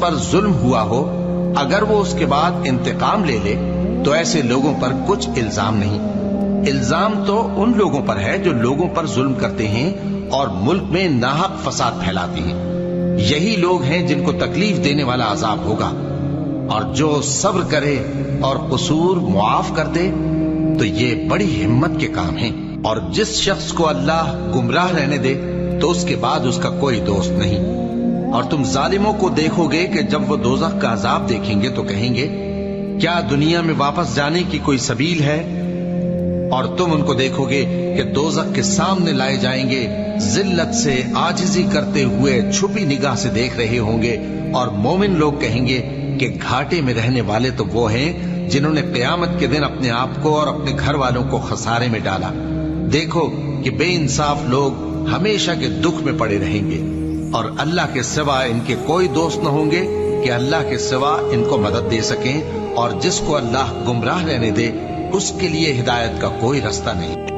پر ظلم ہوا ہو، اگر وہ اس کے بعد انتقام لے لے تو ایسے لوگوں پر کچھ الزام نہیں۔ الزام تو ان لوگوں پر ہے جو لوگوں پر ظلم کرتے ہیں اور ملک میں ناحق فساد پھیلاتے ہیں۔ یہی لوگ ہیں جن کو تکلیف دینے والا عذاب ہوگا، اور جو صبر کرے اور قصور معاف کر دے تو یہ بڑی ہمت کے کام ہیں۔ اور جس شخص کو اللہ گمراہ رہنے دے تو اس کے بعد اس کا کوئی دوست نہیں۔ اور تم ظالموں کو دیکھو گے کہ جب وہ دوزخ کا عذاب دیکھیں گے تو کہیں گے کیا دنیا میں واپس جانے کی کوئی سبیل ہے؟ اور تم ان کو دیکھو گے کہ دوزخ کے سامنے لائے جائیں گے، ذلت سے عاجزی کرتے ہوئے چھپی نگاہ سے دیکھ رہے ہوں گے، اور مومن لوگ کہیں گے کہ گھاٹے میں رہنے والے تو وہ ہیں جنہوں نے قیامت کے دن اپنے آپ کو اور اپنے گھر والوں کو خسارے میں ڈالا۔ دیکھو کہ بے انصاف لوگ ہمیشہ کے دکھ میں پڑے رہیں گے، اور اللہ کے سوا ان کے کوئی دوست نہ ہوں گے کہ اللہ کے سوا ان کو مدد دے سکیں، اور جس کو اللہ گمراہ رہنے دے اس کے لیے ہدایت کا کوئی رستہ نہیں۔